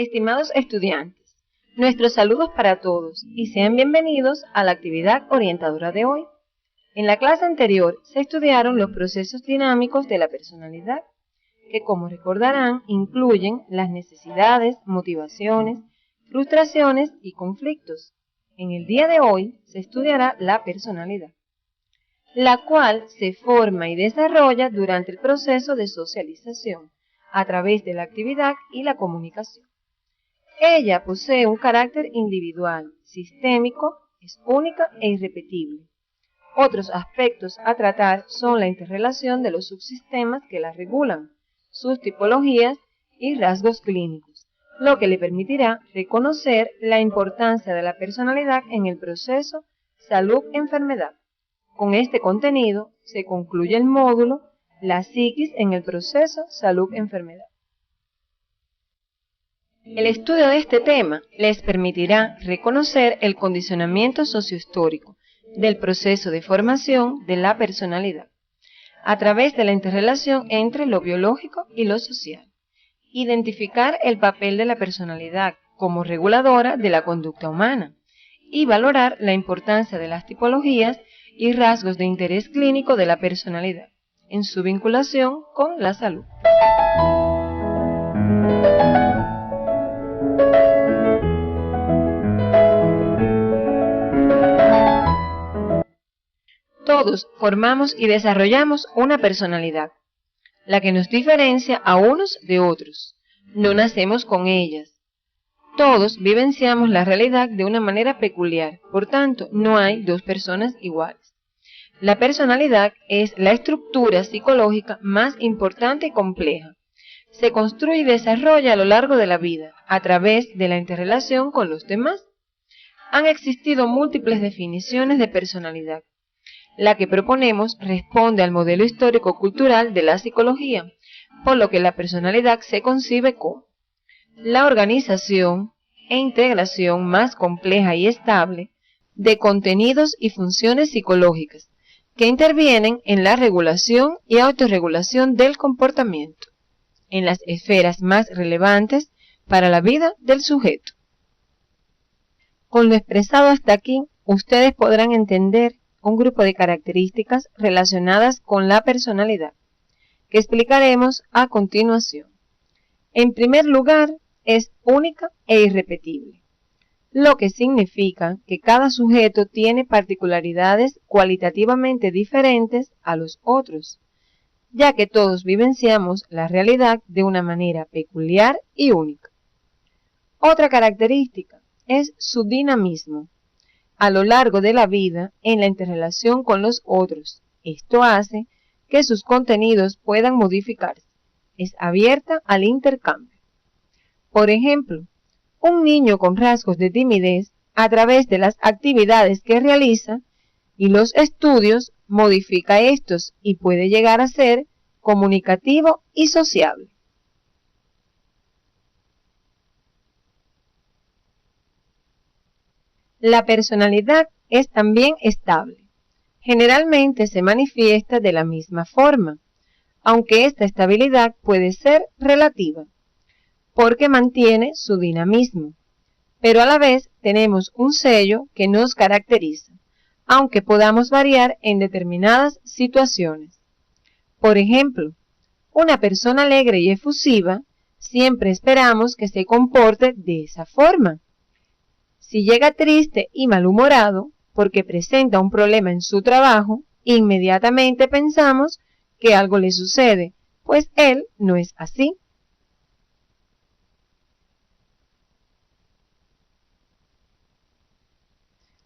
Estimados estudiantes, nuestros saludos para todos y sean bienvenidos a la actividad orientadora de hoy. En la clase anterior se estudiaron los procesos dinámicos de la personalidad, que como recordarán incluyen las necesidades, motivaciones, frustraciones y conflictos. En el día de hoy se estudiará la personalidad, la cual se forma y desarrolla durante el proceso de socialización, a través de la actividad y la comunicación. Ella posee un carácter individual, sistémico, es única e irrepetible. Otros aspectos a tratar son la interrelación de los subsistemas que la regulan, sus tipologías y rasgos clínicos, lo que le permitirá reconocer la importancia de la personalidad en el proceso salud-enfermedad. Con este contenido se concluye el módulo La psiquis en el proceso salud-enfermedad. El estudio de este tema les permitirá reconocer el condicionamiento sociohistórico del proceso de formación de la personalidad, a través de la interrelación entre lo biológico y lo social, identificar el papel de la personalidad como reguladora de la conducta humana y valorar la importancia de las tipologías y rasgos de interés clínico de la personalidad en su vinculación con la salud. Todos formamos y desarrollamos una personalidad, la que nos diferencia a unos de otros. No nacemos con ellas. Todos vivenciamos la realidad de una manera peculiar, por tanto, no hay dos personas iguales. La personalidad es la estructura psicológica más importante y compleja. Se construye y desarrolla a lo largo de la vida, a través de la interrelación con los demás. Han existido múltiples definiciones de personalidad. La que proponemos responde al modelo histórico-cultural de la psicología, por lo que la personalidad se concibe como la organización e integración más compleja y estable de contenidos y funciones psicológicas que intervienen en la regulación y autorregulación del comportamiento, en las esferas más relevantes para la vida del sujeto. Con lo expresado hasta aquí, ustedes podrán entender un grupo de características relacionadas con la personalidad, que explicaremos a continuación. En primer lugar, es única e irrepetible, lo que significa que cada sujeto tiene particularidades cualitativamente diferentes a los otros, ya que todos vivenciamos la realidad de una manera peculiar y única. Otra característica es su dinamismo a lo largo de la vida en la interrelación con los otros. Esto hace que sus contenidos puedan modificarse. Es abierta al intercambio. Por ejemplo, un niño con rasgos de timidez, a través de las actividades que realiza y los estudios, modifica estos y puede llegar a ser comunicativo y sociable. La personalidad es también estable. Generalmente se manifiesta de la misma forma, aunque esta estabilidad puede ser relativa, porque mantiene su dinamismo, pero a la vez tenemos un sello que nos caracteriza, aunque podamos variar en determinadas situaciones. Por ejemplo, una persona alegre y efusiva, siempre esperamos que se comporte de esa forma. Si llega triste y malhumorado porque presenta un problema en su trabajo, inmediatamente pensamos que algo le sucede, pues él no es así.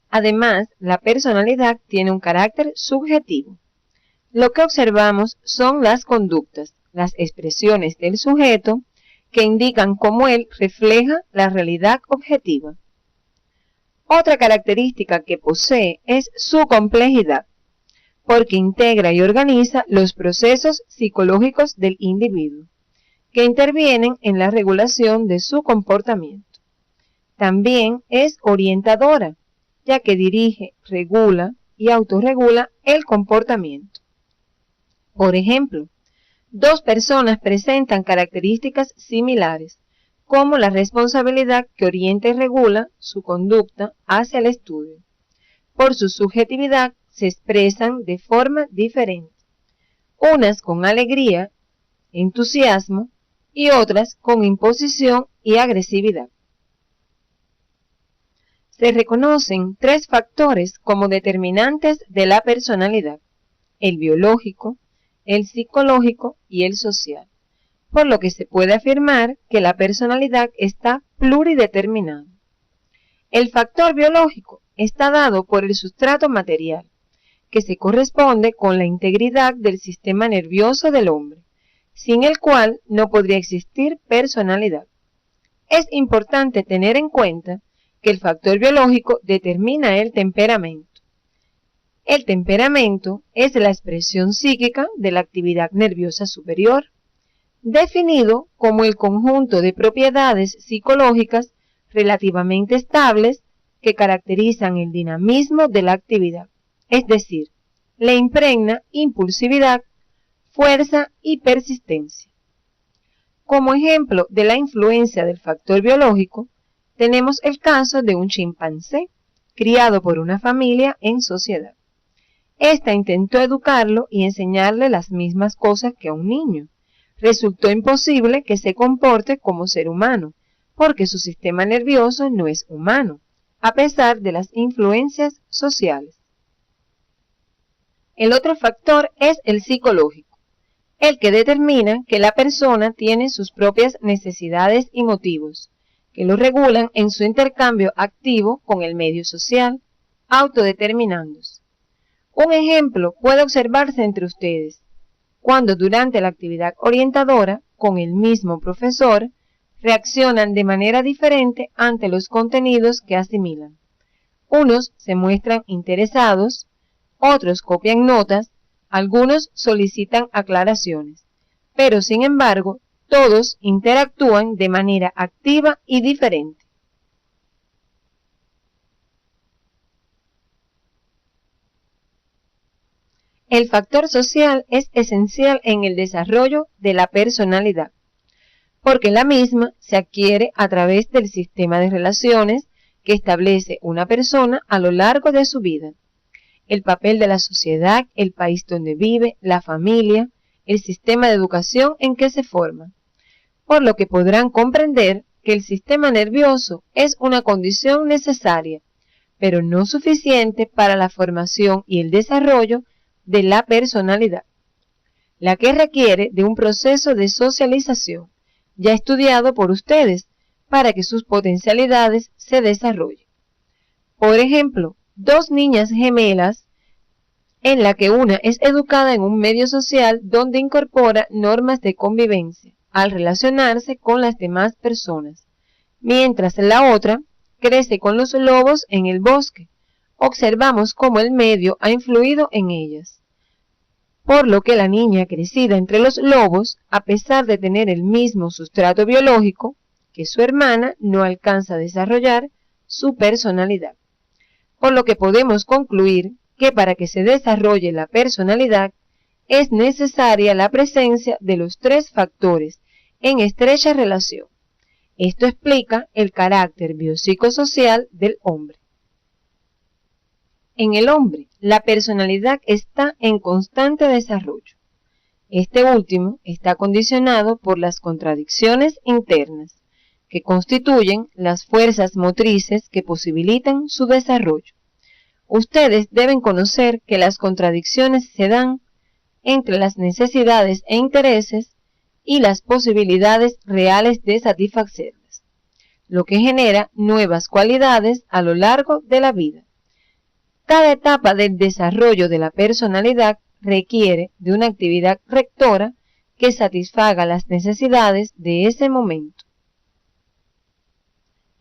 Además, la personalidad tiene un carácter subjetivo. Lo que observamos son las conductas, las expresiones del sujeto que indican cómo él refleja la realidad objetiva. Otra característica que posee es su complejidad, porque integra y organiza los procesos psicológicos del individuo, que intervienen en la regulación de su comportamiento. También es orientadora, ya que dirige, regula y autorregula el comportamiento. Por ejemplo, dos personas presentan características similares, como la responsabilidad que orienta y regula su conducta hacia el estudio. Por su subjetividad se expresan de forma diferente, unas con alegría, entusiasmo y otras con imposición y agresividad. Se reconocen 3 factores como determinantes de la personalidad: el biológico, el psicológico y el social, por lo que se puede afirmar que la personalidad está plurideterminada. El factor biológico está dado por el sustrato material, que se corresponde con la integridad del sistema nervioso del hombre, sin el cual no podría existir personalidad. Es importante tener en cuenta que el factor biológico determina el temperamento. El temperamento es la expresión psíquica de la actividad nerviosa superior, definido como el conjunto de propiedades psicológicas relativamente estables que caracterizan el dinamismo de la actividad, es decir, le impregna impulsividad, fuerza y persistencia. Como ejemplo de la influencia del factor biológico, tenemos el caso de un chimpancé criado por una familia en sociedad. Esta intentó educarlo y enseñarle las mismas cosas que a un niño. Resultó imposible que se comporte como ser humano, porque su sistema nervioso no es humano, a pesar de las influencias sociales. El otro factor es el psicológico, el que determina que la persona tiene sus propias necesidades y motivos, que lo regulan en su intercambio activo con el medio social, autodeterminándose. Un ejemplo puede observarse entre ustedes, cuando durante la actividad orientadora con el mismo profesor reaccionan de manera diferente ante los contenidos que asimilan. Unos se muestran interesados, otros copian notas, algunos solicitan aclaraciones, pero sin embargo, todos interactúan de manera activa y diferente. El factor social es esencial en el desarrollo de la personalidad, porque la misma se adquiere a través del sistema de relaciones que establece una persona a lo largo de su vida. El papel de la sociedad, el país donde vive, la familia, el sistema de educación en que se forma. Por lo que podrán comprender que el sistema nervioso es una condición necesaria, pero no suficiente para la formación y el desarrollo de la personalidad, la que requiere de un proceso de socialización ya estudiado por ustedes para que sus potencialidades se desarrollen. Por ejemplo, 2 niñas gemelas en la que una es educada en un medio social donde incorpora normas de convivencia al relacionarse con las demás personas, mientras la otra crece con los lobos en el bosque. Observamos cómo el medio ha influido en ellas, por lo que la niña crecida entre los lobos, a pesar de tener el mismo sustrato biológico que su hermana, no alcanza a desarrollar su personalidad. Por lo que podemos concluir que para que se desarrolle la personalidad es necesaria la presencia de los 3 factores en estrecha relación. Esto explica el carácter biopsicosocial del hombre. En el hombre, la personalidad está en constante desarrollo. Este último está condicionado por las contradicciones internas, que constituyen las fuerzas motrices que posibilitan su desarrollo. Ustedes deben conocer que las contradicciones se dan entre las necesidades e intereses y las posibilidades reales de satisfacerlas, lo que genera nuevas cualidades a lo largo de la vida. Cada etapa del desarrollo de la personalidad requiere de una actividad rectora que satisfaga las necesidades de ese momento.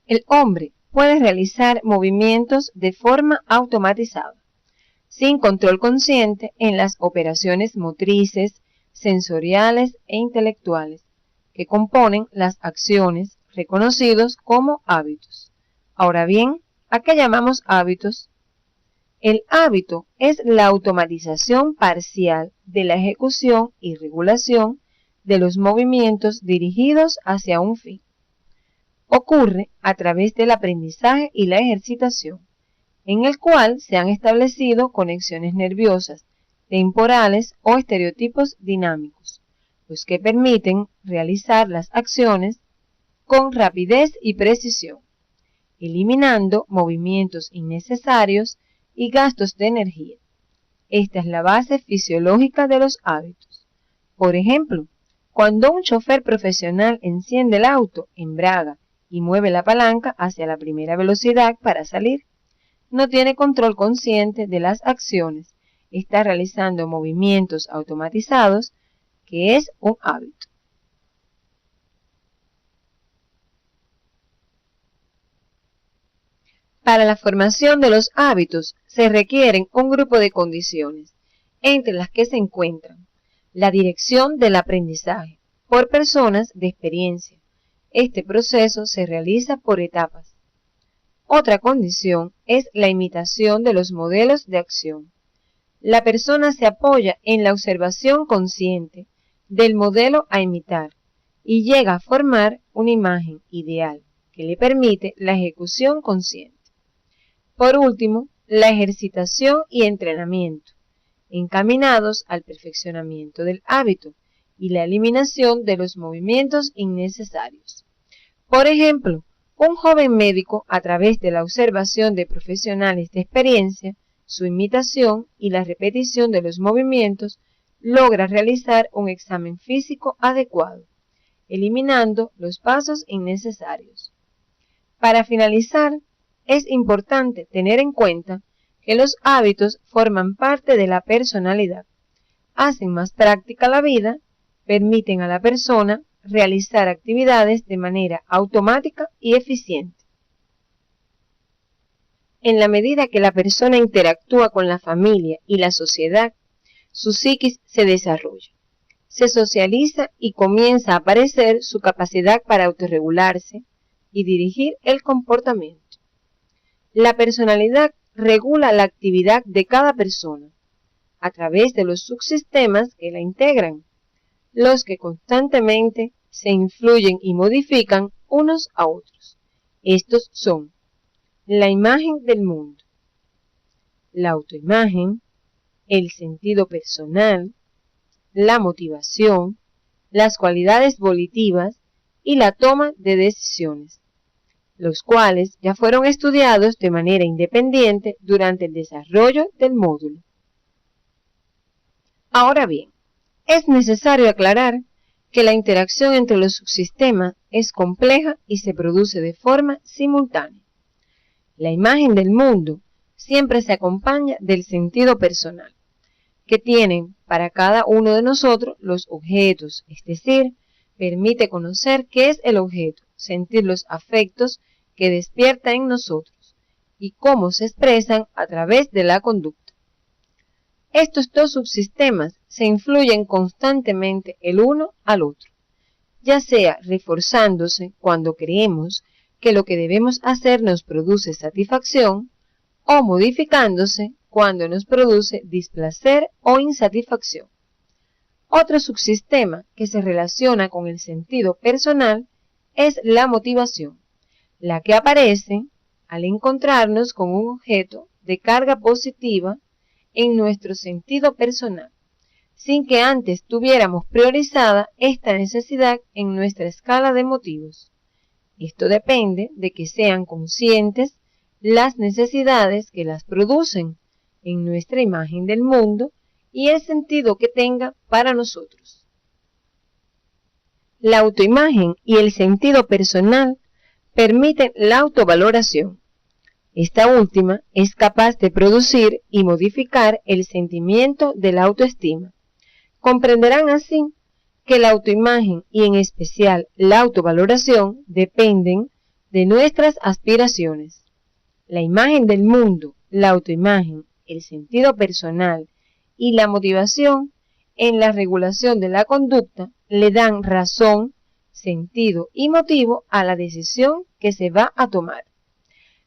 El hombre puede realizar movimientos de forma automatizada, sin control consciente en las operaciones motrices, sensoriales e intelectuales, que componen las acciones reconocidos como hábitos. Ahora bien, ¿a qué llamamos hábitos? El hábito es la automatización parcial de la ejecución y regulación de los movimientos dirigidos hacia un fin. ocurre a través del aprendizaje y la ejercitación, en el cual se han establecido conexiones nerviosas, temporales o estereotipos dinámicos, los que permiten realizar las acciones con rapidez y precisión, eliminando movimientos innecesarios y gastos de energía. Esta es la base fisiológica de los hábitos. Por ejemplo, cuando un chofer profesional enciende el auto, embraga y mueve la palanca hacia la primera velocidad para salir, no tiene control consciente de las acciones, está realizando movimientos automatizados, que es un hábito. Para la formación de los hábitos se requieren un grupo de condiciones, entre las que se encuentran la dirección del aprendizaje por personas de experiencia. Este proceso se realiza por etapas. Otra condición es la imitación de los modelos de acción. La persona se apoya en la observación consciente del modelo a imitar y llega a formar una imagen ideal que le permite la ejecución consciente. Por último, la ejercitación y entrenamiento, encaminados al perfeccionamiento del hábito y la eliminación de los movimientos innecesarios. Por ejemplo, un joven médico, a través de la observación de profesionales de experiencia, su imitación y la repetición de los movimientos, logra realizar un examen físico adecuado, eliminando los pasos innecesarios. Para finalizar, es importante tener en cuenta que los hábitos forman parte de la personalidad, hacen más práctica la vida, permiten a la persona realizar actividades de manera automática y eficiente. En la medida que la persona interactúa con la familia y la sociedad, su psiquis se desarrolla, se socializa y comienza a aparecer su capacidad para autorregularse y dirigir el comportamiento. La personalidad regula la actividad de cada persona a través de los subsistemas que la integran, los que constantemente se influyen y modifican unos a otros. Estos son la imagen del mundo, la autoimagen, el sentido personal, la motivación, las cualidades volitivas y la toma de decisiones, los cuales ya fueron estudiados de manera independiente durante el desarrollo del módulo. Ahora bien, es necesario aclarar que la interacción entre los subsistemas es compleja y se produce de forma simultánea. La imagen del mundo siempre se acompaña del sentido personal, que tienen para cada uno de nosotros los objetos, es decir, permite conocer qué es el objeto, sentir los afectos que despierta en nosotros y cómo se expresan a través de la conducta. Estos dos subsistemas se influyen constantemente el uno al otro, ya sea reforzándose cuando creemos que lo que debemos hacer nos produce satisfacción o modificándose cuando nos produce displacer o insatisfacción. Otro subsistema que se relaciona con el sentido personal es la motivación, la que aparece al encontrarnos con un objeto de carga positiva en nuestro sentido personal, sin que antes tuviéramos priorizada esta necesidad en nuestra escala de motivos. Esto depende de que sean conscientes las necesidades que las producen en nuestra imagen del mundo y el sentido que tenga para nosotros. La autoimagen y el sentido personal permiten la autovaloración. Esta última es capaz de producir y modificar el sentimiento de la autoestima. Comprenderán así que la autoimagen y en especial la autovaloración dependen de nuestras aspiraciones. La imagen del mundo, la autoimagen, el sentido personal y la motivación en la regulación de la conducta le dan razón, sentido y motivo a la decisión que se va a tomar.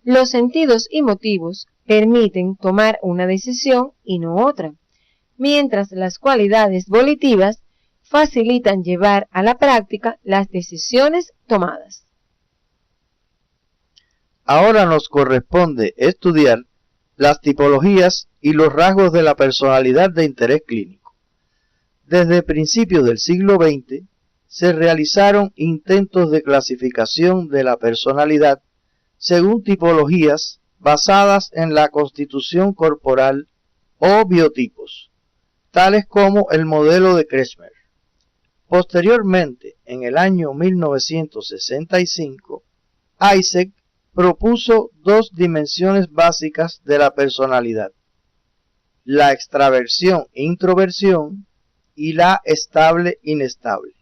Los sentidos y motivos permiten tomar una decisión y no otra, mientras las cualidades volitivas facilitan llevar a la práctica las decisiones tomadas. ahora nos corresponde estudiar las tipologías y los rasgos de la personalidad de interés clínico. Desde principios del siglo XX se realizaron intentos de clasificación de la personalidad según tipologías basadas en la constitución corporal o biotipos, tales como el modelo de Kretschmer. Posteriormente, en el año 1965, Eysenck propuso dos dimensiones básicas de la personalidad: la extraversión-introversión y la estable-inestable.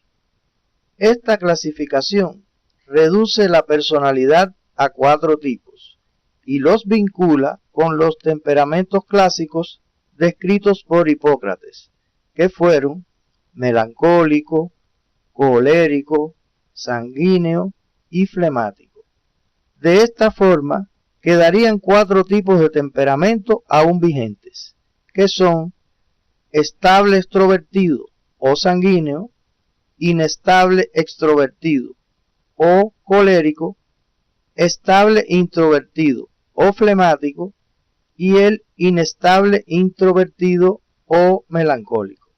Esta clasificación reduce la personalidad a 4 tipos y los vincula con los temperamentos clásicos descritos por Hipócrates, que fueron melancólico, colérico, sanguíneo y flemático. De esta forma, quedarían 4 tipos de temperamento aún vigentes, que son estable extrovertido o sanguíneo, inestable extrovertido o colérico, estable introvertido o flemático y el inestable introvertido o melancólico.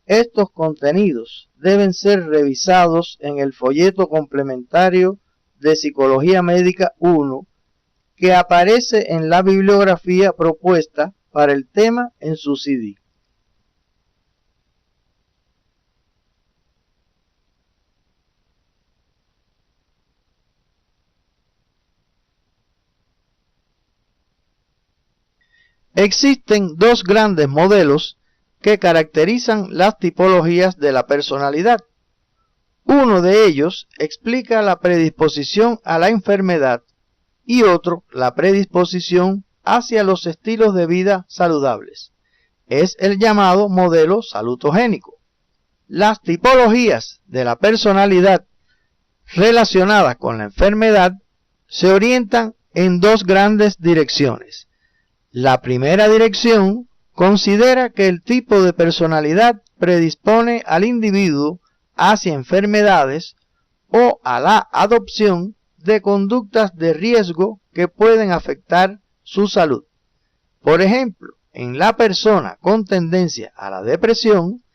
Estos contenidos deben ser revisados en el folleto complementario de Psicología Médica 1 que aparece en la bibliografía propuesta para el tema en su CD. Existen dos grandes modelos que caracterizan las tipologías de la personalidad. Uno de ellos explica la predisposición a la enfermedad y otro la predisposición hacia los estilos de vida saludables. Es el llamado modelo salutogénico. Las tipologías de la personalidad relacionadas con la enfermedad se orientan en dos grandes direcciones. La primera dirección considera que el tipo de personalidad predispone al individuo hacia enfermedades o a la adopción de conductas de riesgo que pueden afectar su salud. Por ejemplo, en la persona con tendencia a la depresión,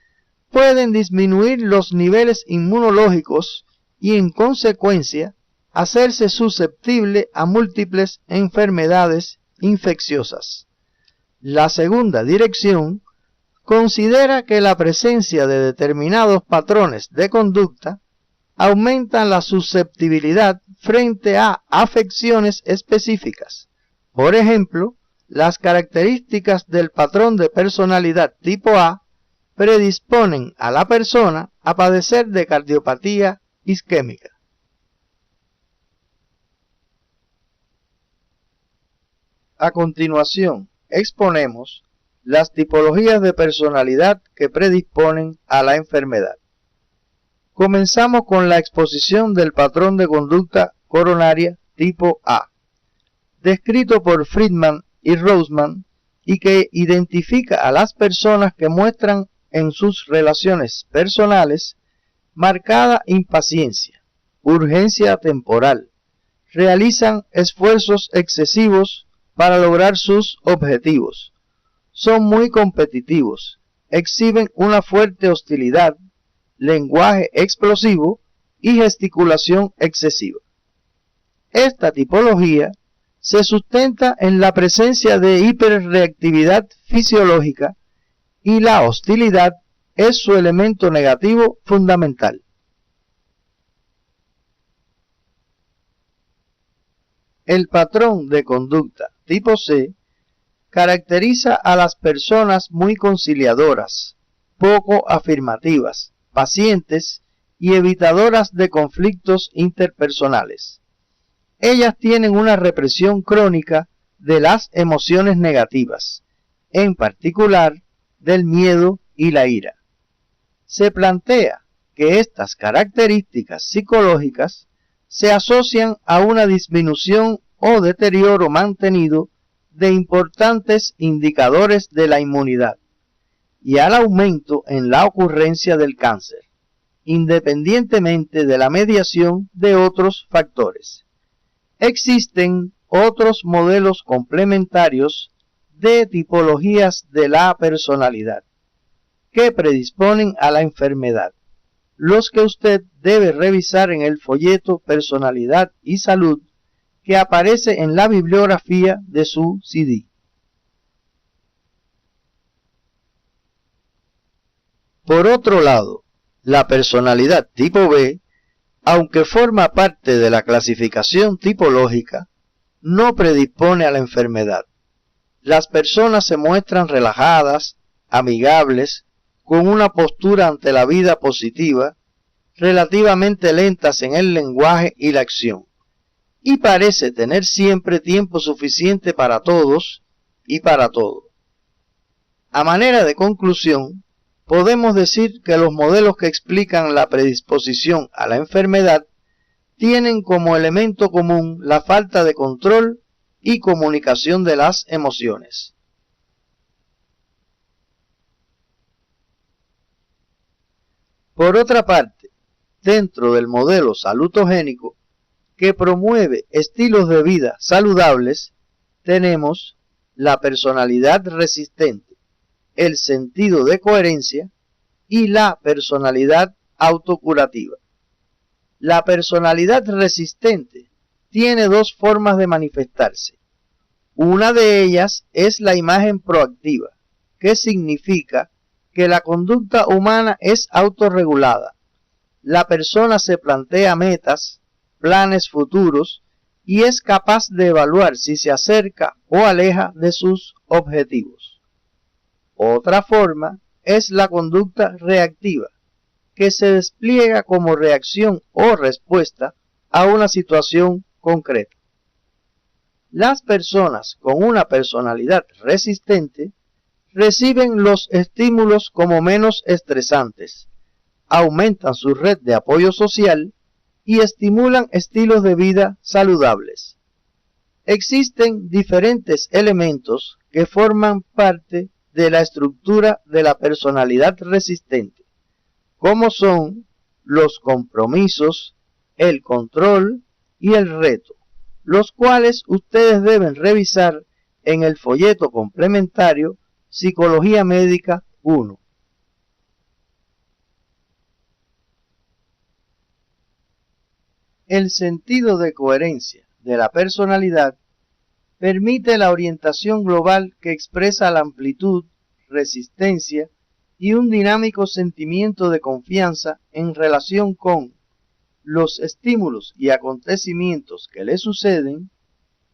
pueden disminuir los niveles inmunológicos y en consecuencia hacerse susceptible a múltiples enfermedades infecciosas. La segunda dirección considera que la presencia de determinados patrones de conducta aumentan la susceptibilidad frente a afecciones específicas. Por ejemplo, las características del patrón de personalidad tipo A predisponen a la persona a padecer de cardiopatía isquémica. A continuación, exponemos las tipologías de personalidad que predisponen a la enfermedad. Comenzamos con la exposición del patrón de conducta coronaria tipo A, descrito por Friedman y Roseman, y que identifica a las personas que muestran en sus relaciones personales marcada impaciencia, urgencia temporal, realizan esfuerzos excesivos para lograr sus objetivos, son muy competitivos, exhiben una fuerte hostilidad, lenguaje explosivo y gesticulación excesiva. Esta tipología se sustenta en la presencia de hiperreactividad fisiológica y la hostilidad es su elemento negativo fundamental. El patrón de conducta tipo C caracteriza a las personas muy conciliadoras, poco afirmativas, pacientes y evitadoras de conflictos interpersonales. Ellas tienen una represión crónica de las emociones negativas, en particular del miedo y la ira. Se plantea que estas características psicológicas se asocian a una disminución o deterioro mantenido de importantes indicadores de la inmunidad y al aumento en la ocurrencia del cáncer, independientemente de la mediación de otros factores. Existen otros modelos complementarios de tipologías de la personalidad que predisponen a la enfermedad, los que usted debe revisar en el folleto Personalidad y Salud que aparece en la bibliografía de su CD. Por otro lado, la personalidad tipo B, aunque forma parte de la clasificación tipológica, no predispone a la enfermedad. Las personas se muestran relajadas, amigables, con una postura ante la vida positiva, relativamente lentas en el lenguaje y la acción, y parece tener siempre tiempo suficiente para todos y para todo. A manera de conclusión, podemos decir que los modelos que explican la predisposición a la enfermedad tienen como elemento común la falta de control y comunicación de las emociones. Por otra parte, dentro del modelo salutogénico que promueve estilos de vida saludables, tenemos la personalidad resistente, el sentido de coherencia y la personalidad autocurativa. La personalidad resistente tiene dos formas de manifestarse. Una de ellas es la imagen proactiva, que significa que la conducta humana es autorregulada. La persona se plantea metas, planes futuros y es capaz de evaluar si se acerca o aleja de sus objetivos. Otra forma es la conducta reactiva, que se despliega como reacción o respuesta a una situación concreta. Las personas con una personalidad resistente reciben los estímulos como menos estresantes, aumentan su red de apoyo social y estimulan estilos de vida saludables. Existen diferentes elementos que forman parte de la estructura de la personalidad resistente, como son los compromisos, el control y el reto, los cuales ustedes deben revisar en el folleto complementario Psicología Médica 1. El sentido de coherencia de la personalidad permite la orientación global que expresa la amplitud, resistencia y un dinámico sentimiento de confianza en relación con los estímulos y acontecimientos que le suceden,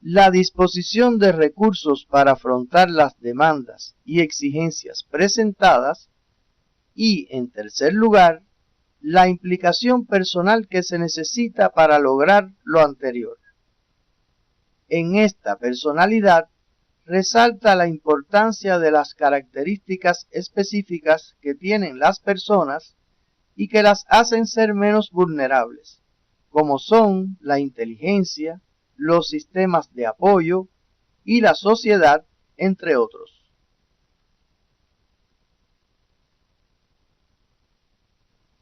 la disposición de recursos para afrontar las demandas y exigencias presentadas y, en tercer lugar, la implicación personal que se necesita para lograr lo anterior. En esta personalidad resalta la importancia de las características específicas que tienen las personas y que las hacen ser menos vulnerables, como son la inteligencia, los sistemas de apoyo y la sociedad, entre otros.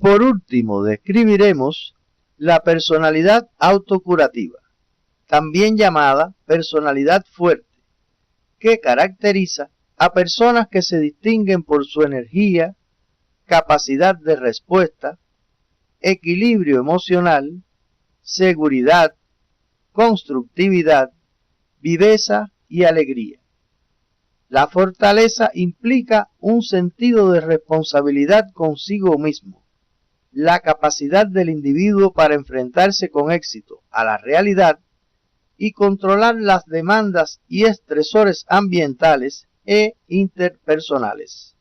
Por último, describiremos la personalidad autocurativa, también llamada personalidad fuerte, que caracteriza a personas que se distinguen por su energía, capacidad de respuesta, equilibrio emocional, seguridad, constructividad, viveza y alegría. La fortaleza implica un sentido de responsabilidad consigo mismo, la capacidad del individuo para enfrentarse con éxito a la realidad y controlar las demandas y estresores ambientales e interpersonales.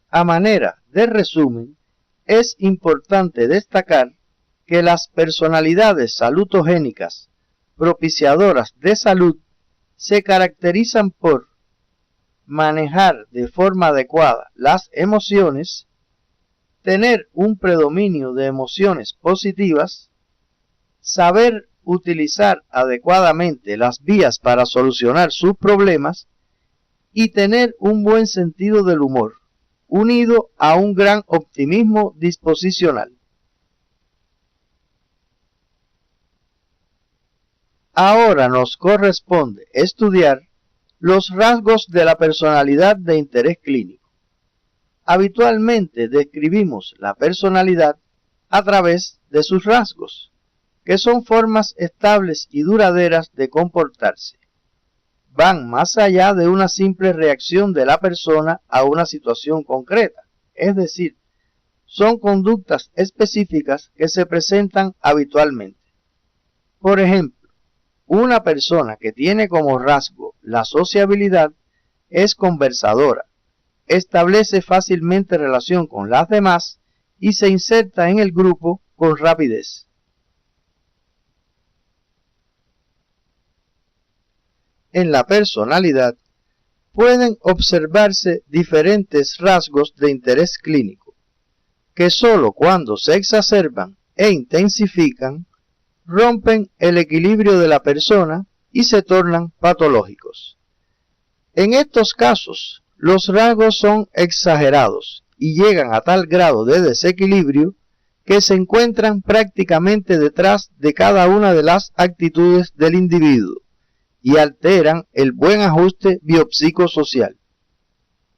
A manera de resumen, es importante destacar que las personalidades salutogénicas propiciadoras de salud se caracterizan por manejar de forma adecuada las emociones, tener un predominio de emociones positivas, saber utilizar adecuadamente las vías para solucionar sus problemas y tener un buen sentido del humor, unido a un gran optimismo disposicional. Ahora nos corresponde estudiar los rasgos de la personalidad de interés clínico. Habitualmente describimos la personalidad a través de sus rasgos, que son formas estables y duraderas de comportarse. Van más allá de una simple reacción de la persona a una situación concreta, es decir, son conductas específicas que se presentan habitualmente. Por ejemplo, una persona que tiene como rasgo la sociabilidad es conversadora, establece fácilmente relación con las demás y se inserta en el grupo con rapidez. En la personalidad pueden observarse diferentes rasgos de interés clínico, que sólo cuando se exacerban e intensifican, rompen el equilibrio de la persona y se tornan patológicos. En estos casos, los rasgos son exagerados y llegan a tal grado de desequilibrio que se encuentran prácticamente detrás de cada una de las actitudes del individuo y alteran el buen ajuste biopsicosocial.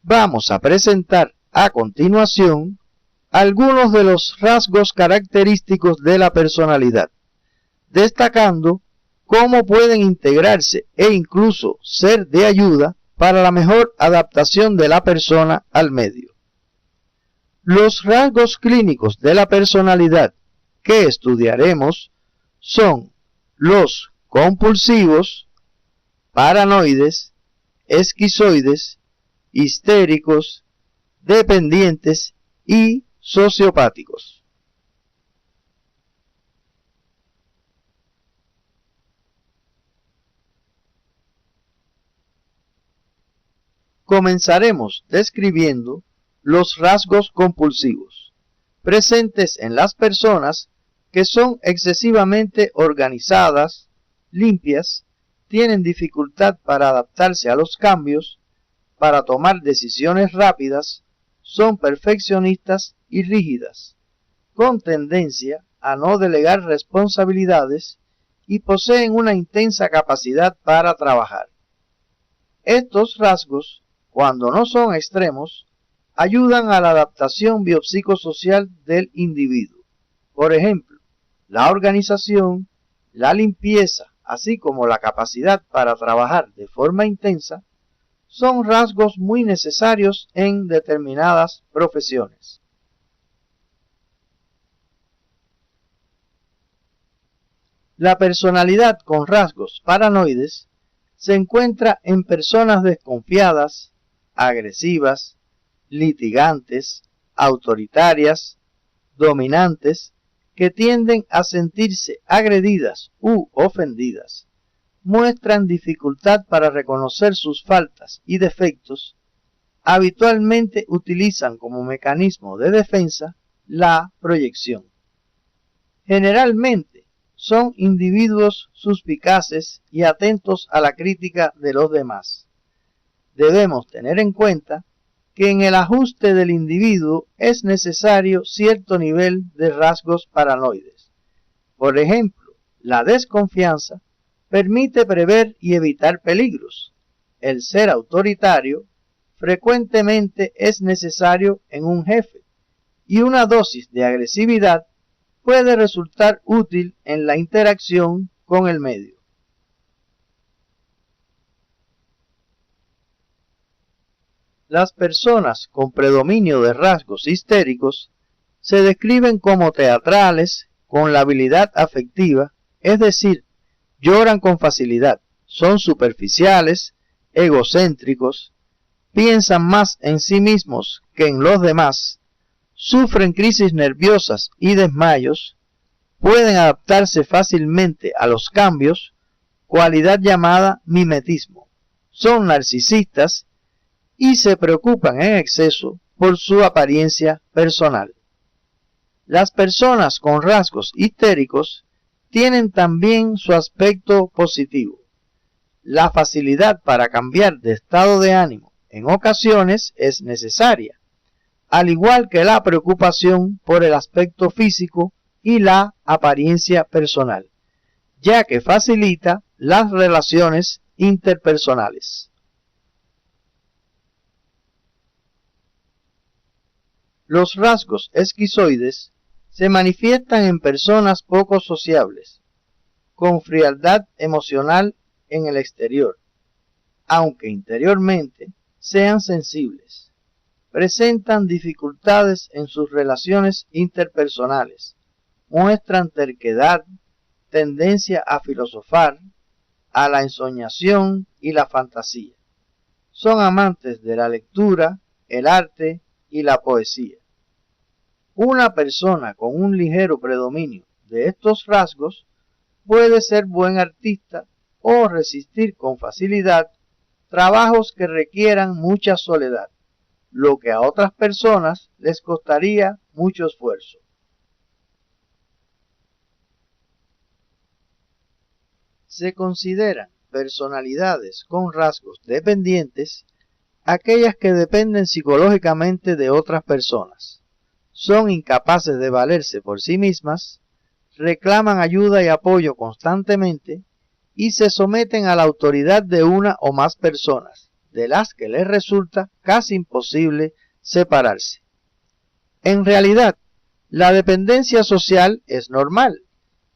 Vamos a presentar a continuación algunos de los rasgos característicos de la personalidad, destacando cómo pueden integrarse e incluso ser de ayuda para la mejor adaptación de la persona al medio. Los rasgos clínicos de la personalidad que estudiaremos son los compulsivos, paranoides, esquizoides, histéricos, dependientes y sociopáticos. Comenzaremos describiendo los rasgos compulsivos, presentes en las personas que son excesivamente organizadas, limpias, tienen dificultad para adaptarse a los cambios, para tomar decisiones rápidas, son perfeccionistas y rígidas, con tendencia a no delegar responsabilidades y poseen una intensa capacidad para trabajar. Estos rasgos, cuando no son extremos, ayudan a la adaptación biopsicosocial del individuo. Por ejemplo, la organización, la limpieza, así como la capacidad para trabajar de forma intensa, son rasgos muy necesarios en determinadas profesiones. La personalidad con rasgos paranoides se encuentra en personas desconfiadas, agresivas, litigantes, autoritarias, dominantes, que tienden a sentirse agredidas u ofendidas, muestran dificultad para reconocer sus faltas y defectos, habitualmente utilizan como mecanismo de defensa la proyección. Generalmente son individuos suspicaces y atentos a la crítica de los demás. Debemos tener en cuenta que en el ajuste del individuo es necesario cierto nivel de rasgos paranoides. Por ejemplo, la desconfianza permite prever y evitar peligros. El ser autoritario frecuentemente es necesario en un jefe y una dosis de agresividad puede resultar útil en la interacción con el medio. Las personas con predominio de rasgos histéricos se describen como teatrales, con la habilidad afectiva, es decir, lloran con facilidad, son superficiales, egocéntricos, piensan más en sí mismos que en los demás, sufren crisis nerviosas y desmayos, pueden adaptarse fácilmente a los cambios, cualidad llamada mimetismo, son narcisistas y se preocupan en exceso por su apariencia personal. Las personas con rasgos histéricos tienen también su aspecto positivo. La facilidad para cambiar de estado de ánimo en ocasiones es necesaria, al igual que la preocupación por el aspecto físico y la apariencia personal. ya que facilita las relaciones interpersonales. Los rasgos esquizoides se manifiestan en personas poco sociables, con frialdad emocional en el exterior, aunque interiormente sean sensibles. Presentan dificultades en sus relaciones interpersonales, muestran terquedad, tendencia a filosofar, a la ensoñación y la fantasía. Son amantes de la lectura, el arte y la poesía. Una persona con un ligero predominio de estos rasgos puede ser buen artista o resistir con facilidad trabajos que requieran mucha soledad, lo que a otras personas les costaría mucho esfuerzo. Se consideran personalidades con rasgos dependientes aquellas que dependen psicológicamente de otras personas. Son incapaces de valerse por sí mismas, reclaman ayuda y apoyo constantemente y se someten a la autoridad de una o más personas, de las que les resulta casi imposible separarse. En realidad, la dependencia social es normal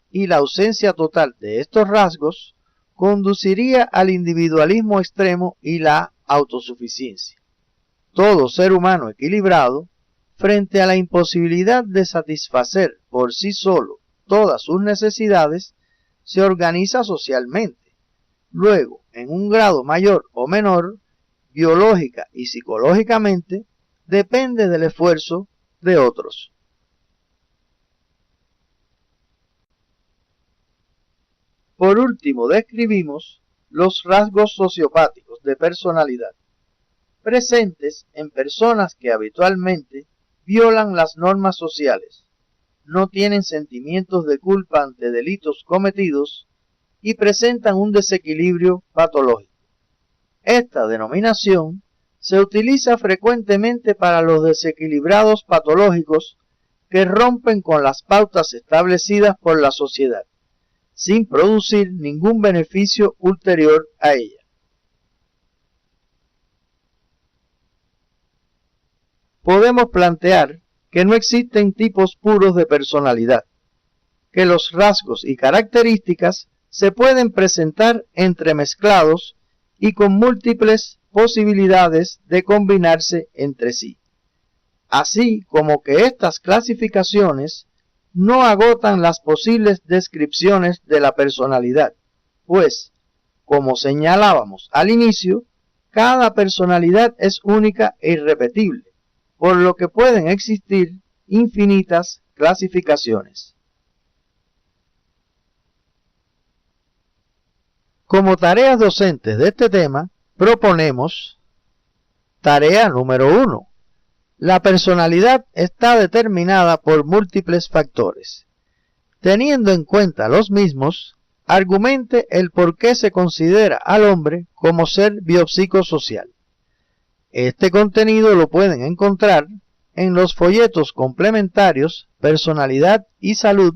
y la ausencia total de estos rasgos conduciría al individualismo extremo y la autosuficiencia. Todo ser humano equilibrado, frente a la imposibilidad de satisfacer por sí solo todas sus necesidades, se organiza socialmente. Luego, en un grado mayor o menor, biológica y psicológicamente, depende del esfuerzo de otros. Por último, describimos los rasgos sociopáticos de personalidad, presentes en personas que habitualmente violan las normas sociales, no tienen sentimientos de culpa ante delitos cometidos y presentan un desequilibrio patológico. Esta denominación se utiliza frecuentemente para los desequilibrados patológicos que rompen con las pautas establecidas por la sociedad, sin producir ningún beneficio ulterior a ella. Podemos plantear que no existen tipos puros de personalidad, que los rasgos y características se pueden presentar entremezclados y con múltiples posibilidades de combinarse entre sí, así como que estas clasificaciones no agotan las posibles descripciones de la personalidad, pues, como señalábamos al inicio, cada personalidad es única e irrepetible, por lo que pueden existir infinitas clasificaciones. Como tareas docentes de este tema, proponemos tarea número 1. La personalidad está determinada por múltiples factores. Teniendo en cuenta los mismos, argumente el por qué se considera al hombre como ser biopsicosocial. Este contenido lo pueden encontrar en los folletos complementarios Personalidad y Salud,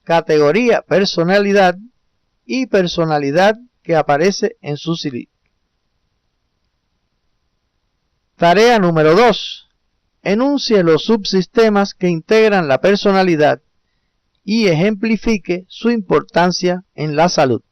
categoría Personalidad y Personalidad que aparece en su CD. Tarea número 2. Enuncie los subsistemas que integran la personalidad y ejemplifique su importancia en la salud.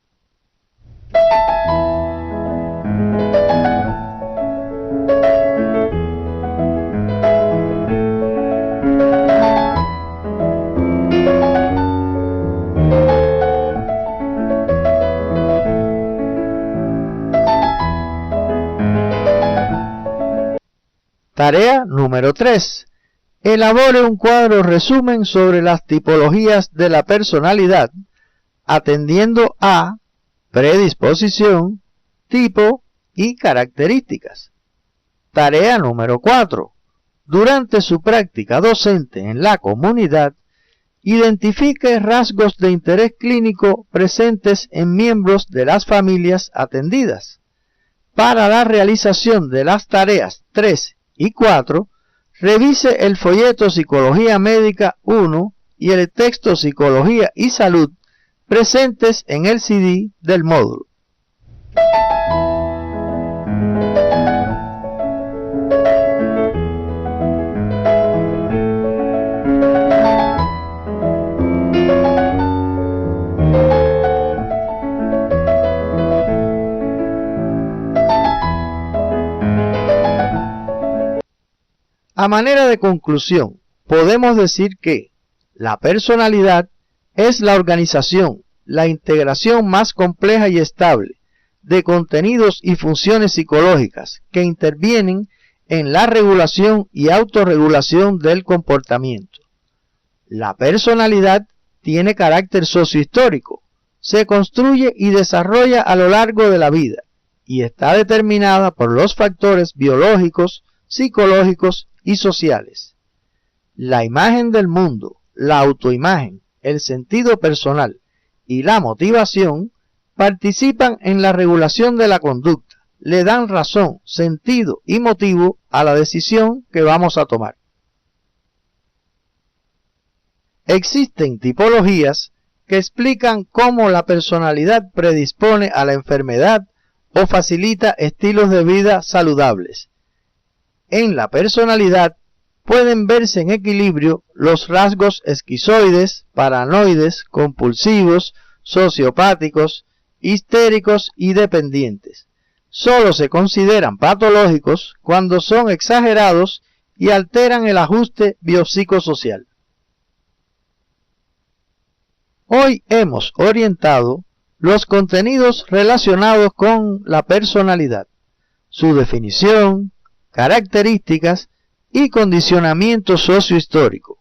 Tarea número 3. Elabore un cuadro resumen sobre las tipologías de la personalidad, atendiendo a predisposición, tipo y características. Tarea número 4. Durante su práctica docente en la comunidad, identifique rasgos de interés clínico presentes en miembros de las familias atendidas. Para la realización de las tareas 3 y 4, revise el folleto Psicología Médica 1 y el texto Psicología y Salud, presentes en el CD del módulo. A manera de conclusión, podemos decir que la personalidad es la organización, la integración más compleja y estable de contenidos y funciones psicológicas que intervienen en la regulación y autorregulación del comportamiento. La personalidad tiene carácter sociohistórico, se construye y desarrolla a lo largo de la vida y está determinada por los factores biológicos, psicológicos y sociales. La imagen del mundo, la autoimagen, el sentido personal y la motivación participan en la regulación de la conducta, le dan razón, sentido y motivo a la decisión que vamos a tomar. Existen tipologías que explican cómo la personalidad predispone a la enfermedad o facilita estilos de vida saludables. En la personalidad pueden verse en equilibrio los rasgos esquizoides, paranoides, compulsivos, sociopáticos, histéricos y dependientes. Solo se consideran patológicos cuando son exagerados y alteran el ajuste biopsicosocial. Hoy hemos orientado los contenidos relacionados con la personalidad, su definición, características y condicionamiento sociohistórico.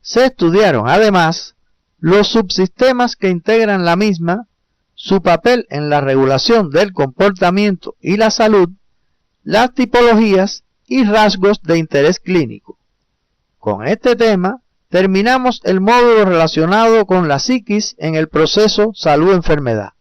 Se estudiaron además los subsistemas que integran la misma, su papel en la regulación del comportamiento y la salud, las tipologías y rasgos de interés clínico. Con este tema terminamos el módulo relacionado con la psiquis en el proceso salud-enfermedad.